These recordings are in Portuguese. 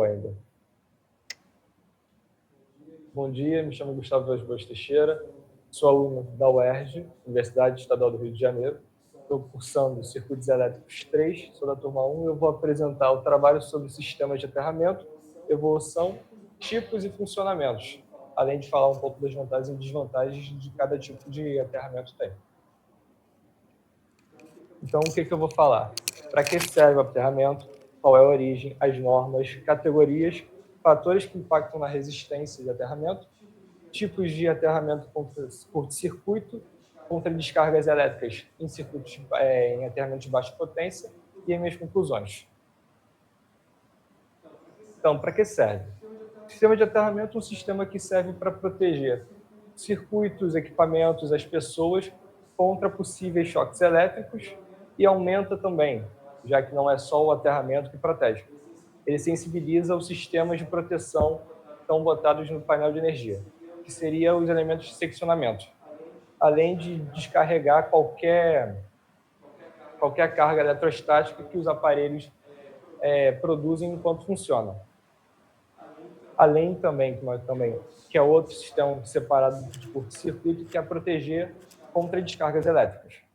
Ainda. Bom dia, me chamo Gustavo Vaz Boas Teixeira, sou aluno da UERJ, Universidade Estadual do Rio de Janeiro. Estou cursando Circuitos Elétricos 3, sou da turma 1 e eu vou apresentar o trabalho sobre sistemas de aterramento, evolução, tipos e funcionamentos, além de falar um pouco das vantagens e desvantagens de cada tipo de aterramento tem. Então, o que eu vou falar? Para que serve o aterramento? Qual é a origem, as normas, categorias, fatores que impactam na resistência de aterramento, tipos de aterramento curto-circuito, contra descargas elétricas em circuitos em aterramento de baixa potência e as minhas conclusões. Então, para que serve? O sistema de aterramento é um sistema que serve para proteger circuitos, equipamentos, as pessoas contra possíveis choques elétricos e aumenta também, já que não é só o aterramento que protege. Ele sensibiliza os sistemas de proteção que estão botados no painel de energia, que seriam os elementos de seccionamento, além de descarregar qualquer carga eletrostática que os aparelhos produzem enquanto funcionam. Além também, que é outro sistema separado de curto-circuito, que é proteger contra descargas elétricas.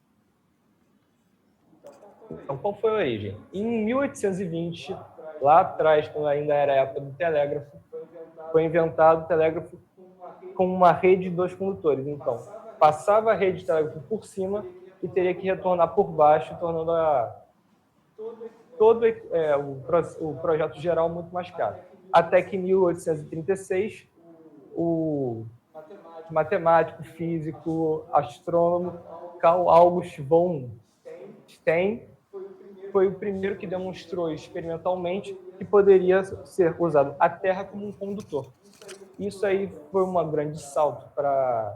Então, qual foi a origem? Em 1820, lá atrás, quando ainda era a época do telégrafo, foi inventado o telégrafo com uma rede de 2 condutores. Então, passava a rede de telégrafo por cima e teria que retornar por baixo, tornando todo o projeto geral muito mais caro. Até que em 1836, o matemático, físico, astrônomo Carl August von Stein foi o primeiro que demonstrou experimentalmente que poderia ser usado a Terra como um condutor. Isso aí foi um grande salto para a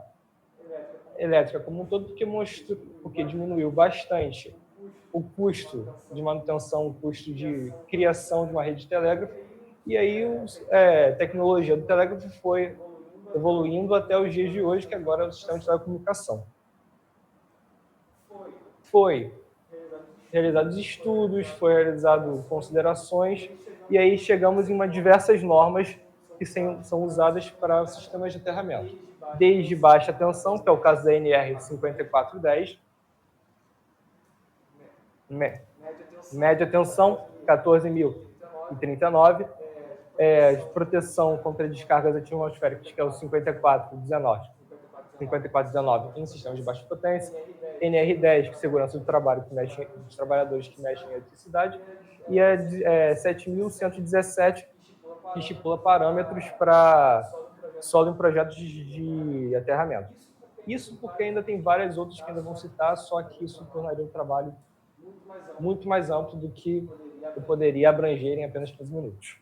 elétrica como um todo, porque diminuiu bastante o custo de manutenção, o custo de criação de uma rede de telégrafo, e aí a tecnologia do telégrafo foi evoluindo até os dias de hoje, que agora é o sistema de telecomunicação. Foi realizados estudos, foi realizado considerações, e aí chegamos em diversas normas que são usadas para sistemas de aterramento. Desde baixa tensão, que é o caso da NR 5410, média tensão, 14.039, proteção contra descargas atmosféricas, que é o 5419 em sistemas de baixa potência, NR10, que é segurança do trabalho, dos trabalhadores que mexem em eletricidade, e a 7.117, que estipula parâmetros para solo em projetos de aterramento. Isso porque ainda tem várias outras que ainda vão citar, só que isso tornaria o trabalho muito mais amplo do que eu poderia abranger em apenas 15 minutos.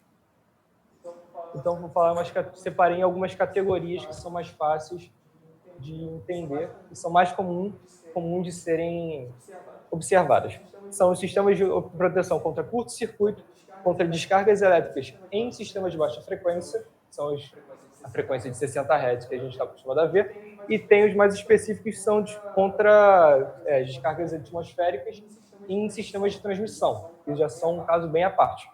Então, vou falar separei em algumas categorias que são mais fáceis de entender e são mais comuns de serem observadas. São os sistemas de proteção contra curto-circuito, contra descargas elétricas em sistemas de baixa frequência, são a frequência de 60 Hz que a gente está acostumado a ver, e tem os mais específicos que são contra descargas atmosféricas em sistemas de transmissão, que já são um caso bem à parte.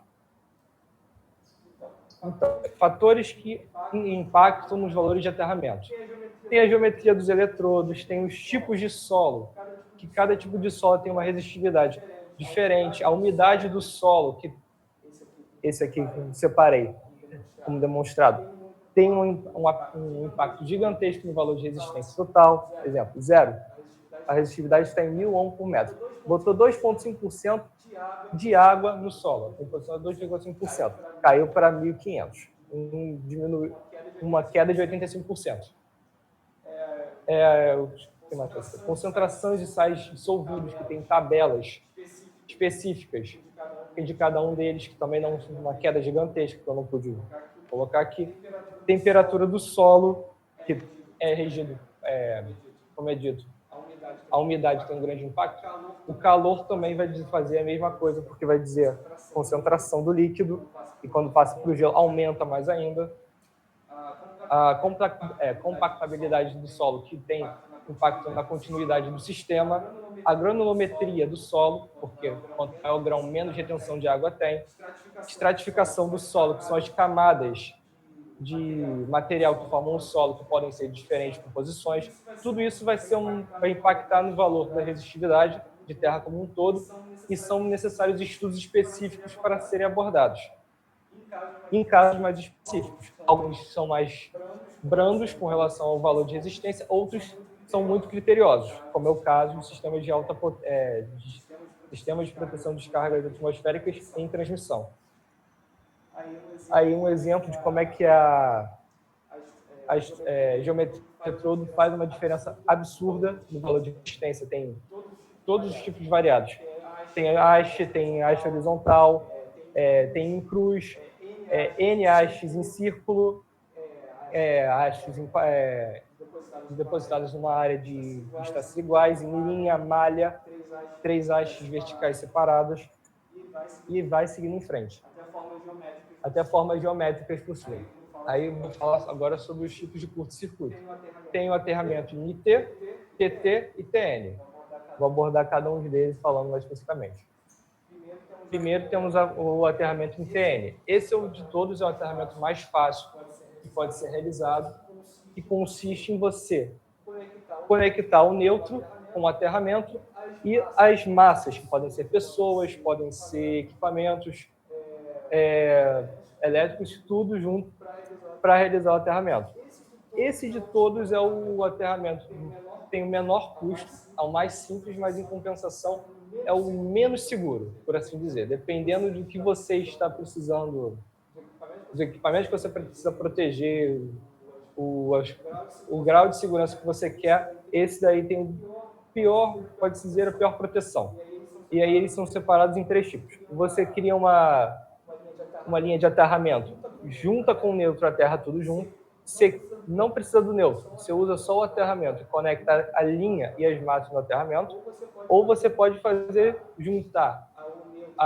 Então, fatores que impactam nos valores de aterramento. Tem a geometria dos eletrodos, tem os tipos de solo, que cada tipo de solo tem uma resistividade diferente. A umidade do solo, que esse aqui que eu separei, como demonstrado, tem um impacto gigantesco no valor de resistência total. Por exemplo, 0. A resistividade está em 1.000 ohms por metro. Botou 2,5% de água no solo, a composição é 2,5%. Caiu para 1.500. Diminuiu uma queda de 85%. Concentrações de sais dissolvíveis, que tem tabelas específicas de cada um deles, que também não são uma queda gigantesca, que eu não pude colocar aqui. Temperatura do solo, que é regido, como é dito, a umidade tem um grande impacto. O calor também vai fazer a mesma coisa, porque vai dizer a concentração do líquido, e quando passa para o gelo, aumenta mais ainda. A compactabilidade do solo, que tem impactando na continuidade do sistema, a granulometria do solo, porque quanto maior o grão, menos retenção de água tem, estratificação do solo, que são as camadas de material que formam o solo, que podem ser de diferentes composições. Tudo isso vai impactar no valor da resistividade de terra como um todo, e são necessários estudos específicos para serem abordados. Em casos mais específicos, alguns são mais brandos com relação ao valor de resistência, outros são muito criteriosos, como é o caso de sistemas sistemas de proteção de descargas atmosféricas em transmissão. Aí um exemplo de como é que a geometria eletrodo faz uma diferença absurda no valor de resistência. Tem todos os tipos variados. Tem haste horizontal, tem em cruz, N hastes em círculo, hastes depositadas numa área de distâncias iguais, em linha, malha, 3 hastes verticais separadas, e vai seguindo em frente, até formas geométricas possíveis. Aí eu vou falar agora sobre os tipos de curto-circuito. Tem o aterramento em IT, TT e TN. Vou abordar cada um deles falando mais especificamente. Primeiro temos o aterramento em TN. Esse de todos é o aterramento mais fácil que pode ser realizado, que consiste em você conectar o neutro com o aterramento e as massas, que podem ser pessoas, podem ser equipamentos elétricos, tudo junto para realizar o aterramento. Esse de todos é o aterramento que tem o menor custo, é o mais simples, mas em compensação é o menos seguro, por assim dizer. Dependendo do que você está precisando, os equipamentos que você precisa proteger, o grau de segurança que você quer, esse daí tem pode-se dizer, a pior proteção. E aí eles são separados em 3 tipos. Você cria uma linha de aterramento, junta com o neutro aterra tudo junto. Você não precisa do neutro, você usa só o aterramento e conecta a linha e as massas no aterramento, ou você pode juntar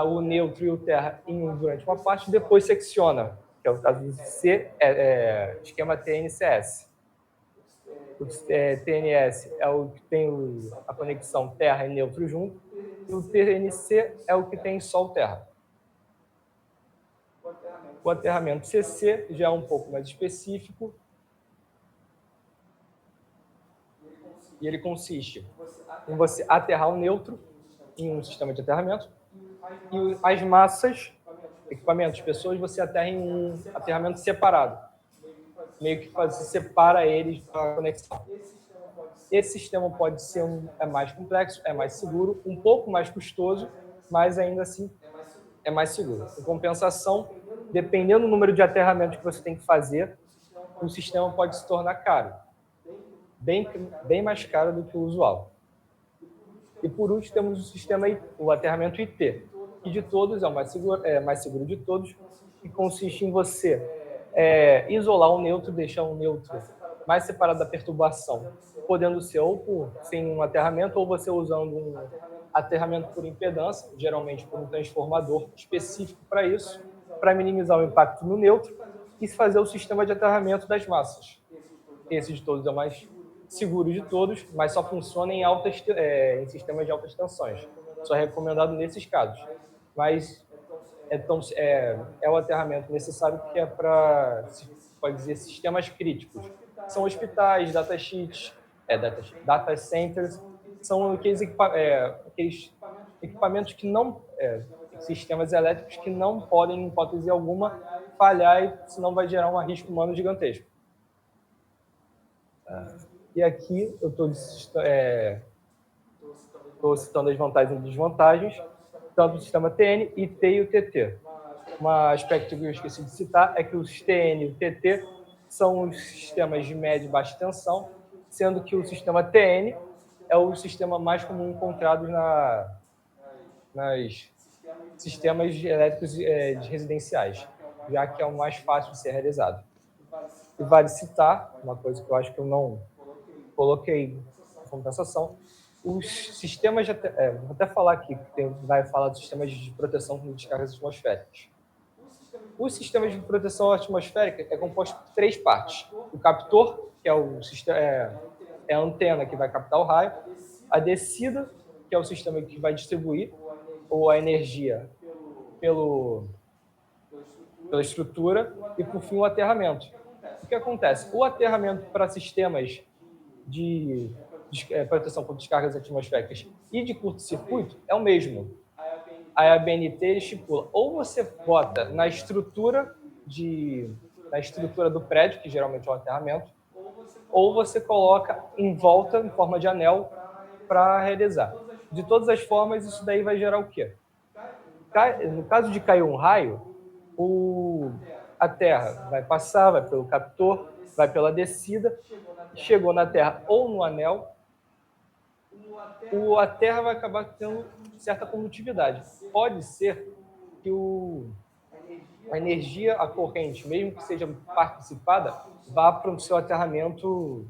o neutro e o terra durante uma parte e depois secciona, que é o caso do esquema TNCS. O TNS é o que tem a conexão terra e neutro junto, e o TNC é o que tem só o terra. O aterramento CC já é um pouco mais específico, e ele consiste em você aterrar o neutro em um sistema de aterramento, e as massas, equipamentos, pessoas, você aterra em um aterramento separado, meio que você separa eles para conexão. Esse sistema pode ser mais complexo, é mais seguro, um pouco mais custoso, mas ainda assim é mais seguro. Em compensação, dependendo do número de aterramentos que você tem que fazer, o sistema pode se tornar caro, bem mais caro do que o usual. E por último temos o aterramento IT, que de todos é o mais seguro de todos, que consiste em você isolar o neutro, deixar o neutro mais separado da perturbação, podendo ser sem um aterramento, ou você usando um aterramento por impedância, geralmente por um transformador específico para isso, para minimizar o impacto no neutro e fazer o sistema de aterramento das massas. Esse de todos é o mais seguro de todos, mas só funciona em sistemas de altas tensões. Só é recomendado nesses casos. Mas é o aterramento necessário que é para, pode dizer, sistemas críticos. São hospitais, data centers, são aqueles equipamentos que não, sistemas elétricos que não podem, em hipótese alguma, falhar, senão vai gerar um risco humano gigantesco. E aqui eu estou citando as vantagens e desvantagens, tanto do sistema TN, IT e o TT. Um aspecto que eu esqueci de citar é que os TN e o TT são os sistemas de média e baixa tensão, sendo que o sistema TN é o sistema mais comum encontrado nas sistemas elétricos residenciais, já que é o mais fácil de ser realizado. E vale citar, uma coisa que eu acho que eu não coloquei em compensação, os sistemas vou até falar aqui, vai falar dos sistemas de proteção de descargas atmosféricas. Os sistemas de proteção atmosférica é composto por 3 partes. O captor, que é é a antena que vai captar o raio, a descida, que é o sistema que vai distribuir ou a energia pela estrutura, e, por fim, o aterramento. O que acontece? O aterramento para sistemas de proteção contra descargas atmosféricas e de curto-circuito é o mesmo. A ABNT estipula, ou você bota na estrutura do prédio, que geralmente é o aterramento, ou você coloca em volta, em forma de anel, para realizar. De todas as formas, isso daí vai gerar o quê? No caso de cair um raio, a Terra vai passar, vai pelo captor, vai pela descida, chegou na Terra ou no anel, a Terra vai acabar tendo certa condutividade. Pode ser que a energia, a corrente, mesmo que seja participada, vá para o seu aterramento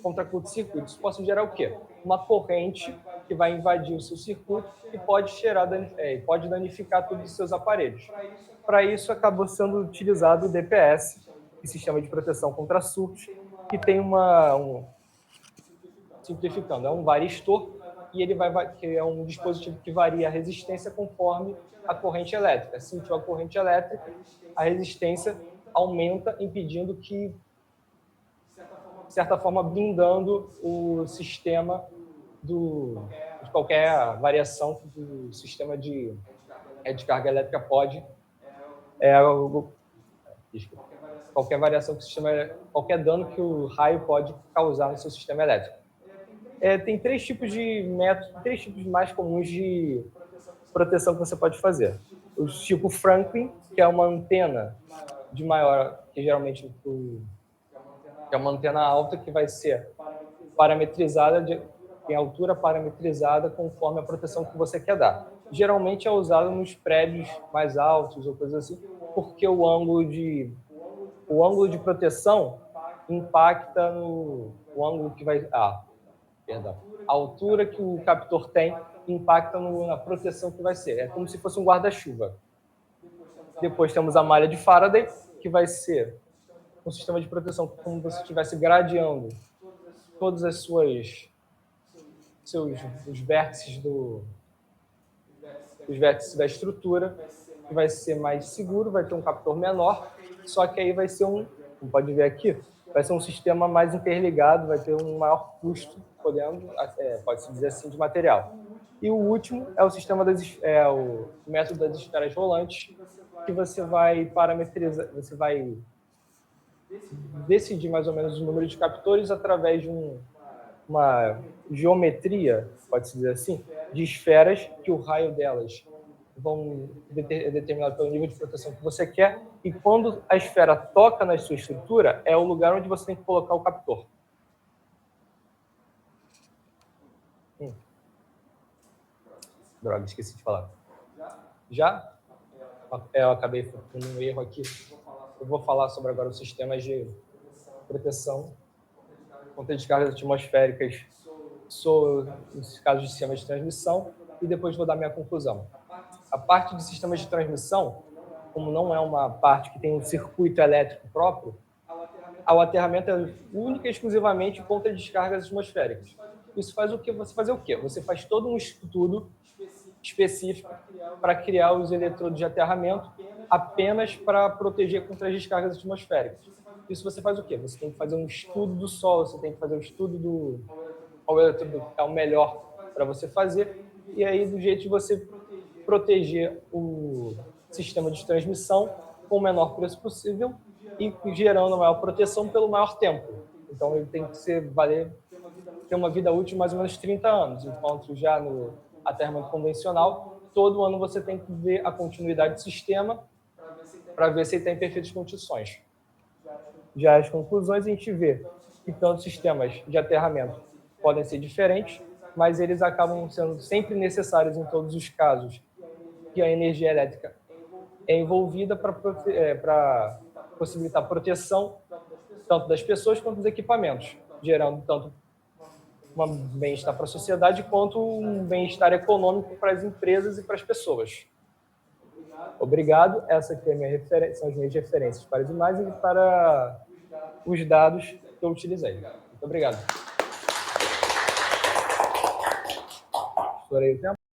contra curto-circuito. Isso pode gerar o quê? Uma corrente que vai invadir o seu circuito e pode danificar todos os seus aparelhos. Para isso, acabou sendo utilizado o DPS, o Sistema de Proteção contra Surtos, que tem simplificando, é um varistor, e ele que é um dispositivo que varia a resistência conforme a corrente elétrica. Se tiver a corrente elétrica, a resistência aumenta, impedindo que, de certa forma, blindando o sistema de qualquer variação que o sistema de carga elétrica pode, qualquer variação que o sistema, qualquer dano que o raio pode causar no seu sistema elétrico. Tem três tipos de métodos, três tipos mais comuns de proteção que você pode fazer. O tipo Franklin, que é uma antena de maior, que geralmente é uma antena alta, que vai ser parametrizada, em altura parametrizada conforme a proteção que você quer dar. Geralmente é usado nos prédios mais altos ou coisas assim, porque o ângulo de proteção impacta no ângulo que vai... Perdão. A altura que o captor tem impacta na proteção que vai ser. É como se fosse um guarda-chuva. Depois temos a malha de Faraday, que vai ser um sistema de proteção como se estivesse gradeando todos os vértices da estrutura, que vai ser mais seguro, vai ter um captor menor, só que aí vai ser como pode ver aqui, vai ser um sistema mais interligado, vai ter um maior custo, pode-se dizer assim, de material. E o último é o sistema o método das esferas rolantes, que você vai parametrizar, você vai decidir mais ou menos o número de captores através de uma geometria, pode-se dizer assim, de esferas, que o raio delas é determinado pelo nível de proteção que você quer, e quando a esfera toca na sua estrutura, é o lugar onde você tem que colocar o captor. Droga, esqueci de falar. Já? Eu acabei fazendo um erro aqui. Eu vou falar sobre agora os sistemas de proteção contra descargas atmosféricas, nos casos de sistemas de transmissão, e depois vou dar minha conclusão. A parte de sistemas de transmissão, como não é uma parte que tem um circuito elétrico próprio, o aterramento é única e exclusivamente contra descargas atmosféricas. Isso faz o quê? Você faz o quê? Você faz todo um estudo específico para criar os eletrodos de aterramento apenas para proteger contra as descargas atmosféricas. Isso você faz o quê? Você tem que fazer um estudo do solo, você tem que fazer um estudo qual eletrodo é o melhor para você fazer, e aí do jeito de você proteger o sistema de transmissão com o menor preço possível e gerando a maior proteção pelo maior tempo. Então ele tem que ter uma vida útil de mais ou menos 30 anos, enquanto já no aterramento convencional, todo ano você tem que ver a continuidade do sistema para ver se ele está em perfeitas condições. Já as conclusões, a gente vê que tanto sistemas de aterramento podem ser diferentes, mas eles acabam sendo sempre necessários em todos os casos que a energia elétrica é envolvida para possibilitar a proteção tanto das pessoas quanto dos equipamentos, gerando tanto um bem-estar para a sociedade quanto um bem-estar econômico para as empresas e para as pessoas. Obrigado. Essa aqui são as minhas referências para as imagens e para os dados que eu utilizei. Muito obrigado. Estourei o tempo?